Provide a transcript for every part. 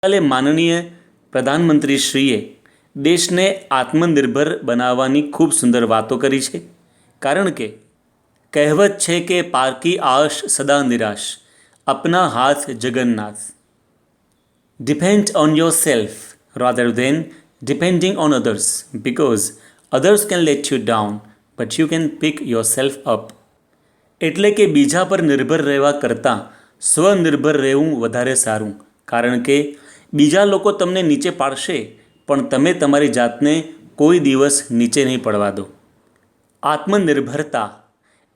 કાલે માનનીય પ્રધાનમંત્રીશ્રીએ દેશને આત્મનિર્ભર બનાવવાની ખૂબ સુંદર વાતો કરી છે. કારણ કે કહેવત છે કે પારકી આશ સદા નિરાશ, અપના હાથ Jagannath. Depend on your self rather than depending on others, because others can let you down but you can pick yourself up. એટલે કે બીજા પર નિર્ભર રહેવા કરતાં સ્વનિર્ભર રહેવું વધારે સારું. કારણ કે બીજા લોકો તમને નીચે પાડશે પણ તમે તમારી જાતને કોઈ દિવસ નીચે નહીં પડવા દો. આત્મનિર્ભરતા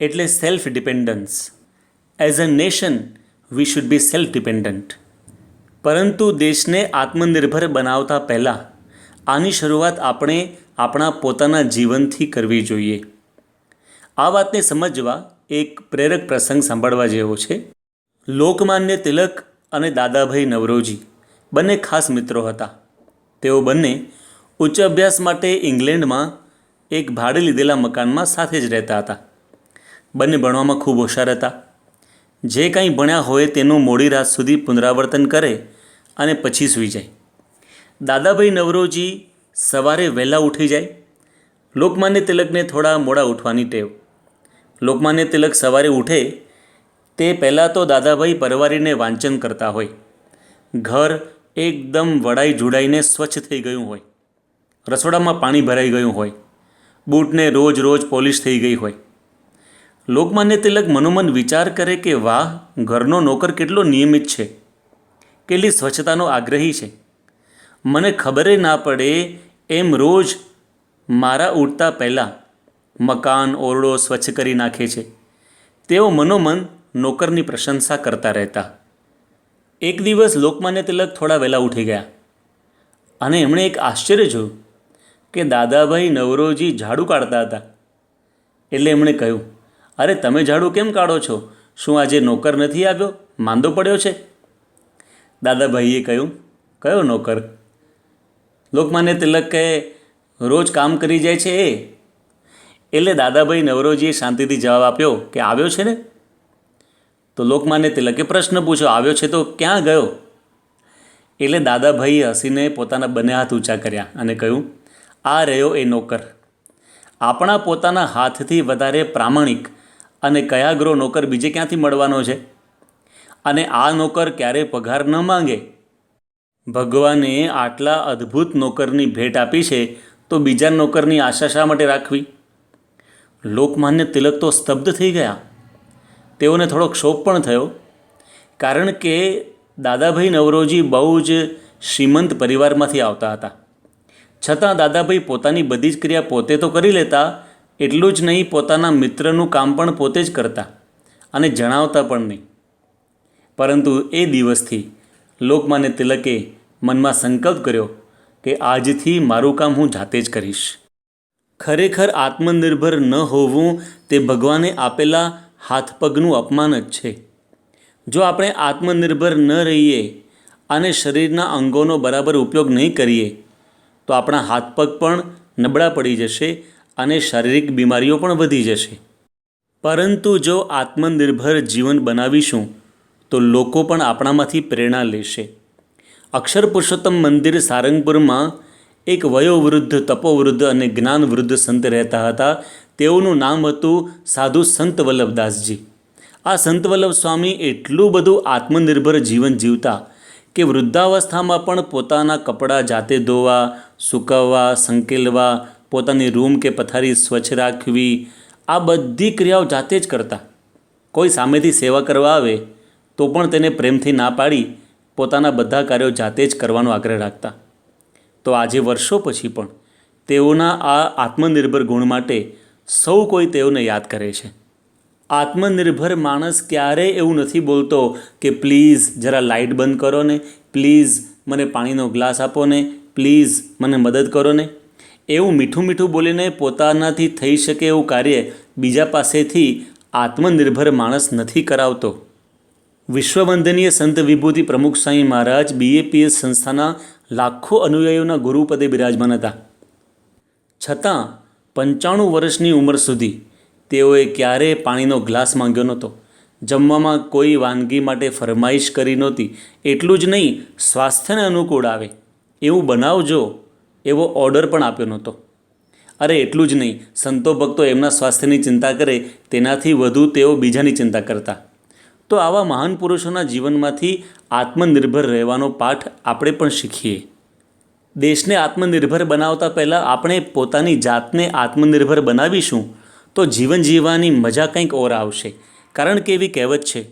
એટલે self dependence. As a nation we should be self dependent. પરંતુ દેશને આત્મનિર્ભર બનાવતા પહેલાં આની શરૂઆત આપણે આપણા પોતાના જીવનથી કરવી જોઈએ. આ વાતને સમજવા એક પ્રેરક પ્રસંગ સાંભળવા જેવો છે. લોકમાન્ય તિલક અને દાદાભાઈ નવરોજી બંને ખાસ મિત્રો હતા. તેઓ બંને ઉચ્ચ અભ્યાસ માટે ઇંગ્લેન્ડમાં એક ભાડે લીધેલા મકાનમાં સાથે જ રહેતા હતા. બંને ભણવામાં ખૂબ હોશિયાર હતા. જે કંઈ ભણ્યા હોય તેનું મોડી રાત સુધી પુનરાવર્તન કરે અને પછી સૂઈ જાય. દાદાભાઈ નવરોજી સવારે વહેલા ઉઠી જાય. લોકમાન્ય તિલકને થોડા મોડા ઉઠવાની ટેવ. લોકમાન્ય તિલક સવારે ઉઠે તે પહેલાં તો દાદાભાઈ પરવારીને વાંચન કરતા હોય. ઘર એકદમ વડાઈ જોડાઈને સ્વચ્છ થઈ ગયું હોય. રસોડામાં પાણી ભરાઈ ગયું હોય. બૂટને રોજ રોજ પોલિશ થઈ ગઈ હોય. લોકમાન્ય તિલક મનોમન વિચાર કરે કે વાહ, ઘરનો નોકર કેટલો નિયમિત છે, કેટલી સ્વચ્છતાનો આગ્રહી છે. મને ખબરે ના પડે એમ રોજ મારા ઉઠતા પહેલાં મકાન ઓરડો સ્વચ્છ કરી નાખે છે. તેઓ મનોમન નોકરની પ્રશંસા કરતા રહેતા. એક દિવસ લોકમાન્ય તિલક થોડા વહેલા ઉઠી ગયા અને એમણે એક આશ્ચર્ય જોયું કે દાદાભાઈ નવરોજી ઝાડુ કાઢતા હતા. એટલે એમણે કહ્યું, અરે તમે ઝાડુ કેમ કાઢો છો? શું આજે નોકર નથી આવ્યો? માંદો પડ્યો છે? દાદાભાઈએ કહ્યું, કયો નોકર? લોકમાન્ય તિલક કહે, રોજ કામ કરી જાય છે એ. એટલે દાદાભાઈ નવરોજીએ શાંતિથી જવાબ આપ્યો કે આવ્યો છે ને. તો લોકમાન્ય તિલકે પ્રશ્ન પૂછ્યો, આવ્યો છે તો ક્યાં ગયો? એટલે દાદાભાઈએ હસીને પોતાના બંને હાથ ઊંચા કર્યા અને કહ્યું, આ રહ્યો એ નોકર. આપણા પોતાના હાથથી વધારે પ્રામાણિક અને કયાગ્રો નોકર બીજે ક્યાંથી મળવાનો છે? અને આ નોકર ક્યારેય પગાર ન માંગે. ભગવાને આટલા અદ્ભુત નોકરની ભેટ આપી છે તો બીજા નોકરની આશા શા માટે રાખવી? લોકમાન્ય તિલક તો સ્તબ્ધ થઈ ગયા. તેઓને થોડો ક્ષોભ પણ થયો. કારણ કે દાદાભાઈ નવરોજી બહુ જ શ્રીમંત પરિવારમાંથી આવતા હતા. છતાં દાદાભાઈ પોતાની બધી જ ક્રિયા પોતે તો કરી લેતા, એટલું જ નહીં પોતાના મિત્રનું કામ પણ પોતે જ કરતા અને જણાવતા પણ નહીં. પરંતુ એ દિવસથી લોકમાન્ય તિલકે મનમાં સંકલ્પ કર્યો કે આજથી મારું કામ હું જાતે જ કરીશ. ખરેખર આત્મનિર્ભર ન હોવું તે ભગવાને આપેલા હાથ પગનું અપમાન જ છે. જો આપણે આત્મનિર્ભર ન રહીએ અને શરીરના અંગોનો બરાબર ઉપયોગ નહીં કરીએ તો આપણા હાથ પગ પણ નબળા પડી જશે અને શારીરિક બીમારીઓ પણ વધી જશે. પરંતુ જો આત્મનિર્ભર જીવન બનાવીશું તો લોકો પણ આપણામાંથી પ્રેરણા લેશે. અક્ષર પુરુષોત્તમ મંદિર સારંગપુરમાં એક વયોવૃદ્ધ, તપોવૃદ્ધ અને જ્ઞાનવૃદ્ધ સંત રહેતા હતા. તેઓનું નામ હતું સાધુ સંત વલ્લભદાસજી. આ સંત વલ્લભ સ્વામી એટલું બધું આત્મનિર્ભર જીવન જીવતા કે વૃદ્ધાવસ્થામાં પણ પોતાના કપડાં જાતે ધોવા, સૂકવવા, સંકેલવા, પોતાની રૂમ કે પથારી સ્વચ્છ રાખવી, આ બધી ક્રિયાઓ જાતે જ કરતા. કોઈ સામેથી સેવા કરવા આવે તો પણ તેને પ્રેમથી ના પાડી પોતાના બધા કાર્યો જાતે જ કરવાનો આગ્રહ રાખતા. તો આજે વર્ષો પછી પણ તેઓના આ આત્મનિર્ભર ગુણ માટે સૌ કોઈ તેઓને યાદ કરે છે. આત્મનિર્ભર માણસ ક્યારેય એવું નથી બોલતો કે પ્લીઝ જરા લાઇટ બંધ કરો ને, પ્લીઝ મને પાણીનો ગ્લાસ આપો ને, પ્લીઝ મને મદદ કરો ને. એવું મીઠું મીઠું બોલીને પોતાનાથી થઈ શકે એવું કાર્ય બીજા પાસેથી આત્મનિર્ભર માણસ નથી કરાવતો. વિશ્વવંદનીય સંત વિભૂતિ પ્રમુખ સ્વામી મહારાજ BAPS સંસ્થાના લાખો અનુયાયીઓના ગુરુપદે બિરાજમાન હતા. છતાં 95 વર્ષની ઉંમર સુધી તેઓએ ક્યારેય પાણીનો ગ્લાસ માંગ્યો નહોતો. જમવામાં કોઈ વાનગી માટે ફરમાઈશ કરી નહોતી. એટલું જ નહીં, સ્વાસ્થ્યને અનુકૂળ આવે એવું બનાવજો એવો ઓર્ડર પણ આપ્યો નહોતો. અરે એટલું જ નહીં, સંતો ભક્તો એમના સ્વાસ્થ્યની ચિંતા કરે તેનાથી વધુ તેઓ બીજાની ચિંતા કરતા. તો આવા મહાન પુરુષોના જીવનમાંથી આત્મનિર્ભર રહેવાનો પાઠ આપણે પણ શીખીએ. દેશને આત્મનિર્ભર બનાવતા પહેલાં આપણે પોતાની જાતને આત્મનિર્ભર બનાવીશું તો જીવન જીવવાની મજા કંઈક ઓર આવશે. કારણ કે એવી કહેવત છે,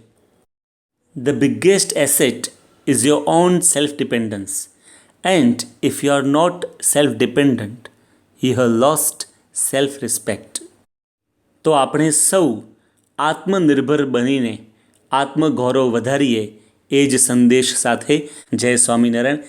the biggest asset is your own self dependence and if you are not self dependent you have lost self respect. તો આપણે સૌ આત્મનિર્ભર બનીને આત્મગૌરવ વધારીએ એ જ સંદેશ સાથે જય સ્વામિનારાયણ.